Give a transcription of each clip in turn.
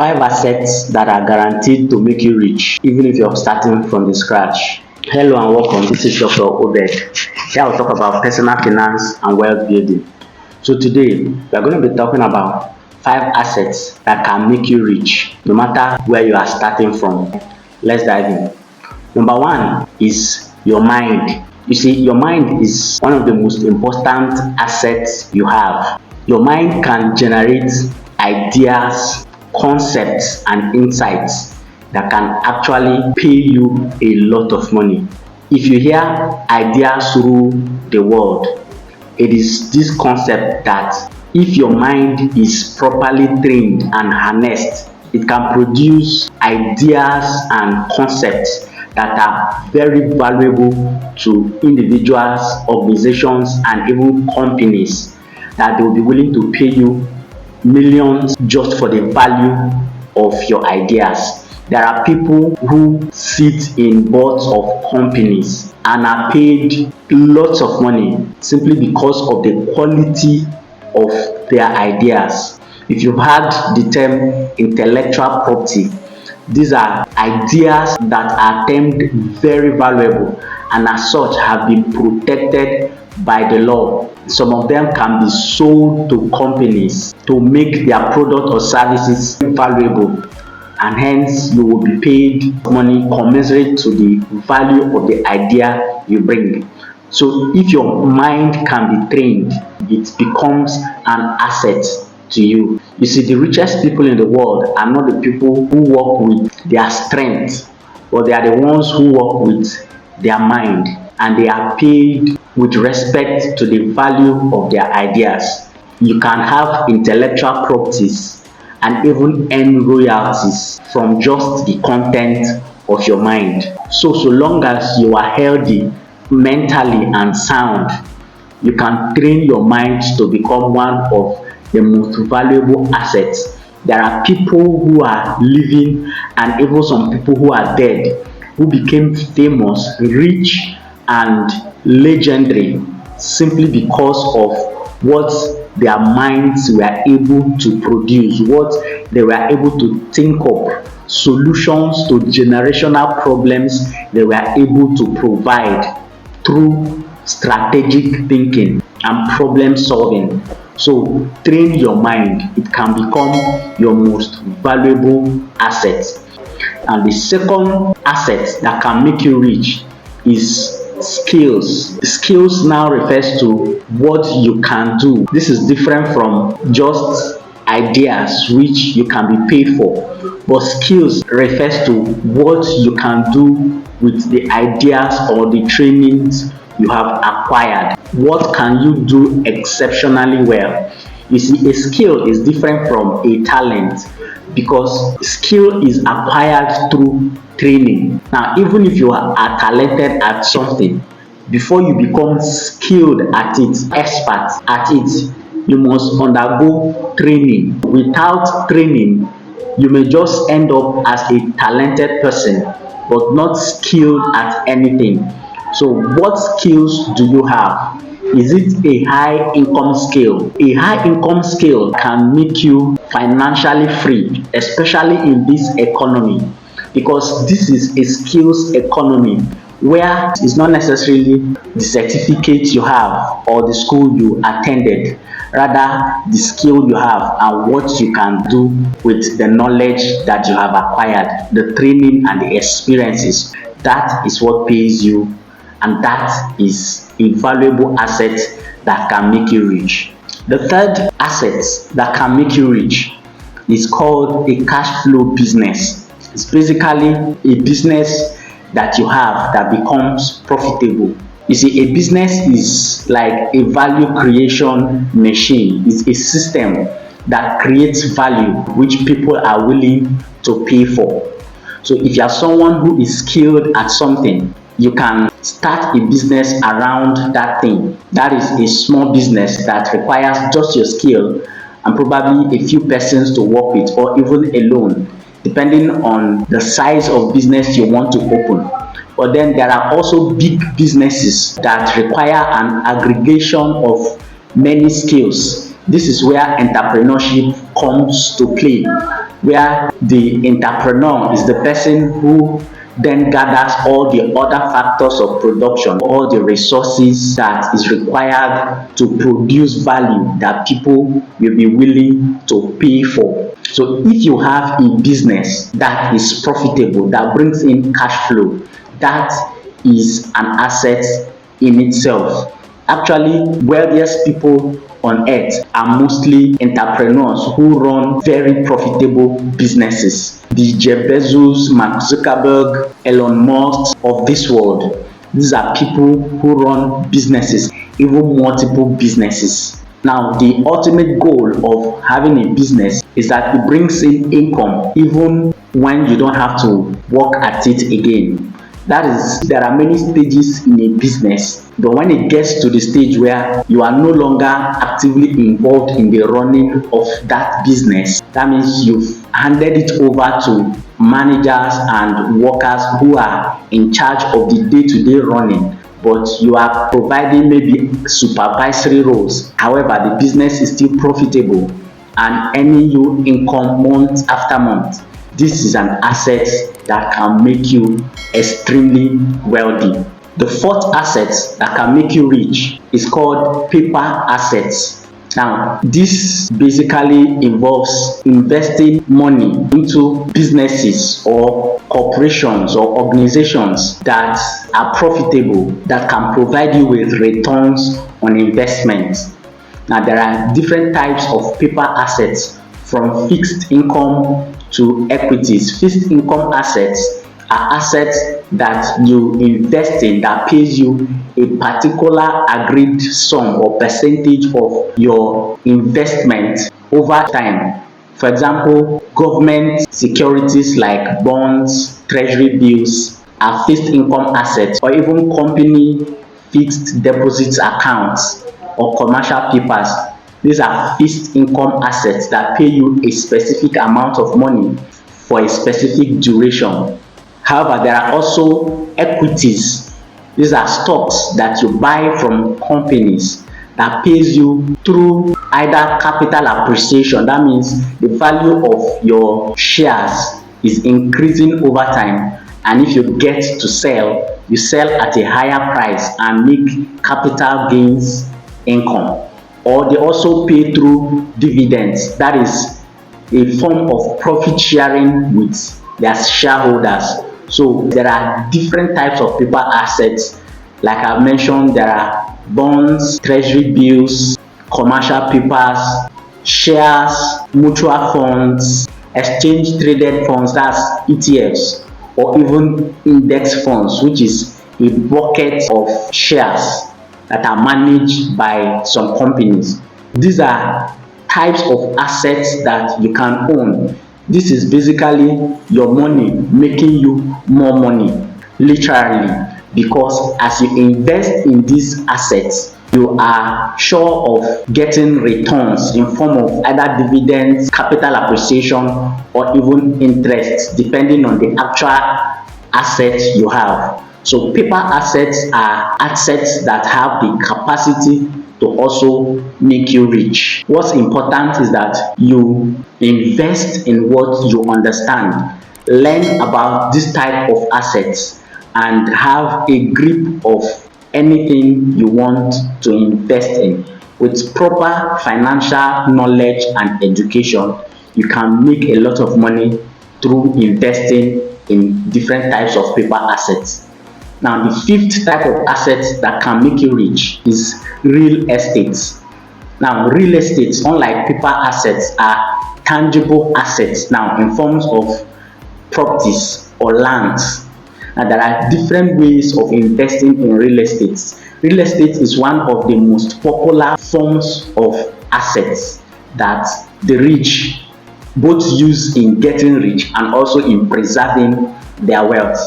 5 assets that are guaranteed to make you rich, even if you're starting from the scratch. Hello and welcome. This is Dr. Obed. Here I'll talk about personal finance and wealth building. So today we are going to be talking about 5 assets that can make you rich, no matter where you are starting from. Let's dive in. Number 1 is your mind. You see, your mind is one of the most important assets you have. Your mind can generate ideas, concepts, and insights that can actually pay you a lot of money. If you hear ideas rule the world, it is this concept that if your mind is properly trained and harnessed, it can produce ideas and concepts that are very valuable to individuals, organizations, and even companies, that they will be willing to pay you millions just for the value of your ideas. There are people who sit in boards of companies and are paid lots of money simply because of the quality of their ideas. If you've heard the term intellectual property, these are ideas that are termed very valuable and as such have been protected by the law. Some of them can be sold to companies to make their product or services valuable, and hence you will be paid money commensurate to the value of the idea you bring. So if your mind can be trained, it becomes an asset to you. You see, the richest people in the world are not the people who work with their strength, but they are the ones who work with their mind, and they are paid with respect to the value of their ideas. You can have intellectual properties and even earn royalties from just the content of your mind. So long as you are healthy mentally and sound, you can train your mind to become one of the most valuable assets. There are people who are living and even some people who are dead who became famous, rich, and legendary simply because of what their minds were able to produce, what they were able to think of, solutions to generational problems they were able to provide through strategic thinking and problem solving. So train your mind, it can become your most valuable asset. And the second asset that can make you rich is skills. Skills now refers to what you can do. This is different from just ideas which you can be paid for, but skills refers to what you can do with the ideas or the trainings you have acquired. What can you do exceptionally well? You see, a skill is different from a talent because skill is acquired through training. Now, even if you are talented at something, before you become skilled at it, expert at it, you must undergo training. Without training, you may just end up as a talented person but not skilled at anything. So what skills do you have? Is it a high income skill? A high income skill can make you financially free, especially in this economy, because this is a skills economy where it's not necessarily the certificate you have or the school you attended, rather the skill you have and what you can do with the knowledge that you have acquired, the training and the experiences. That is what pays you, and that is a valuable asset that can make you rich. The third asset that can make you rich is called a cash flow business. It's basically a business that you have that becomes profitable. You see, a business is like a value creation machine. It's a system that creates value which people are willing to pay for. So if you are someone who is skilled at something, you can start a business around that thing. That is a small business that requires just your skill and probably a few persons to work with, or even alone, depending on the size of business you want to open. But then there are also big businesses that require an aggregation of many skills. This is where entrepreneurship comes to play. where the entrepreneur is the person who then gathers all the other factors of production, all the resources that is required to produce value that people will be willing to pay for. So if you have a business that is profitable, that brings in cash flow, that is an asset in itself. Actually, wealthiest people on earth are mostly entrepreneurs who run very profitable businesses. The Jeff Bezos, Mark Zuckerberg, Elon Musk of this world. These are people who run businesses, even multiple businesses. Now, the ultimate goal of having a business is that it brings in income even when you don't have to work at it again. That is, there are many stages in a business, but when it gets to the stage where you are no longer actively involved in the running of that business, that means you've handed it over to managers and workers who are in charge of the day-to-day running, but you are providing maybe supervisory roles. However, the business is still profitable and earning you income month after month. This is an asset that can make you extremely wealthy. The fourth asset that can make you rich is called paper assets. Now, this basically involves investing money into businesses or corporations or organizations that are profitable, that can provide you with returns on investment. Now, there are different types of paper assets, from fixed income to equities. Fixed income assets are assets that you invest in that pays you a particular agreed sum or percentage of your investment over time. For example, government securities like bonds, treasury bills are fixed income assets, or even company fixed deposits accounts or commercial papers. These are fixed income assets that pay you a specific amount of money for a specific duration. However, there are also equities. These are stocks that you buy from companies that pays you through either capital appreciation. That means the value of your shares is increasing over time, and if you get to sell, you sell at a higher price and make capital gains income. Or they also pay through dividends. That is a form of profit sharing with their shareholders. So there are different types of paper assets. Like I mentioned, there are bonds, treasury bills, commercial papers, shares, mutual funds, exchange traded funds, that's ETFs, or even index funds, which is a bucket of shares that are managed by some companies. These are types of assets that you can own. This is basically your money making you more money, literally, because as you invest in these assets, you are sure of getting returns in form of either dividends, capital appreciation, or even interest, depending on the actual assets you have. So paper assets are assets that have the capacity to also make you rich. What's important is that you invest in what you understand, learn about this type of assets, and have a grip of anything you want to invest in. With proper financial knowledge and education, you can make a lot of money through investing in different types of paper assets. Now, the fifth type of assets that can make you rich is real estate. Now, real estate, unlike paper assets, are tangible assets now in forms of properties or lands. Now, there are different ways of investing in real estate. Real estate is one of the most popular forms of assets that the rich both use in getting rich and also in preserving their wealth.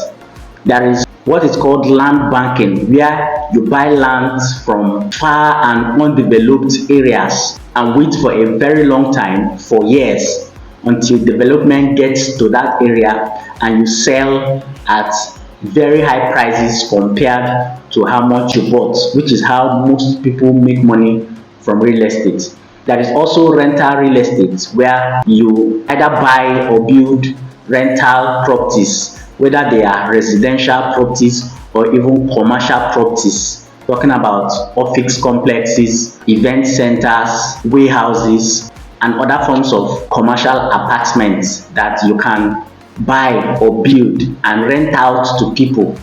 There is what is called land banking, where you buy lands from far and undeveloped areas and wait for a very long time, for years, until development gets to that area, and you sell at very high prices compared to how much you bought, which is how most people make money from real estate. There is also rental real estate, where you either buy or build rental properties, whether they are residential properties or even commercial properties. Talking about office complexes, event centers, warehouses, and other forms of commercial apartments that you can buy or build and rent out to people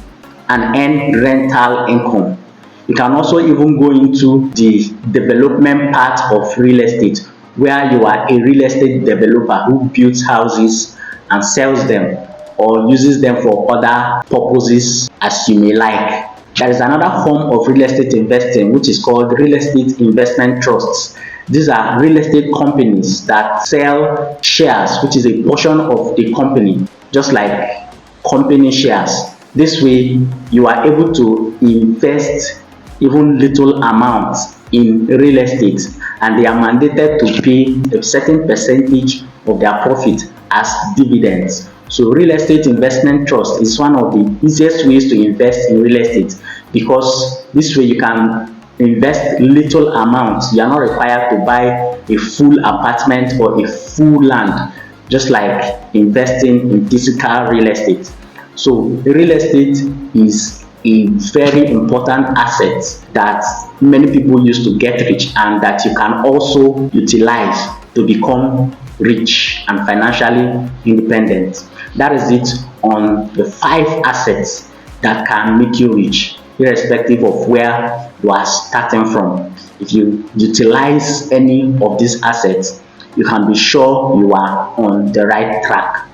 and earn rental income. You can also even go into the development part of real estate, where you are a real estate developer who builds houses and sells them or uses them for other purposes as you may like. There is another form of real estate investing which is called real estate investment trusts. These are real estate companies that sell shares, which is a portion of the company, just like company shares. This way, you are able to invest even little amounts in real estate, and they are mandated to pay a certain percentage of their profit as dividends. So real estate investment trust is one of the easiest ways to invest in real estate, because this way you can invest little amounts. You are not required to buy a full apartment or a full land, just like investing in physical real estate. So real estate is a very important asset that many people use to get rich, and that you can also utilize to become rich and financially independent. That is it on the 5 assets that can make you rich, irrespective of where you are starting from. If you utilize any of these assets, you can be sure you are on the right track.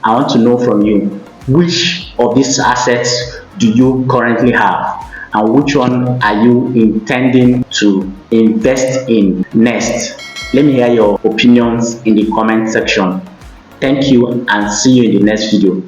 I want to know from you, which of these assets do you currently have, and which one are you intending to invest in next? Let me hear your opinions in the comment section. Thank you, and see you in the next video.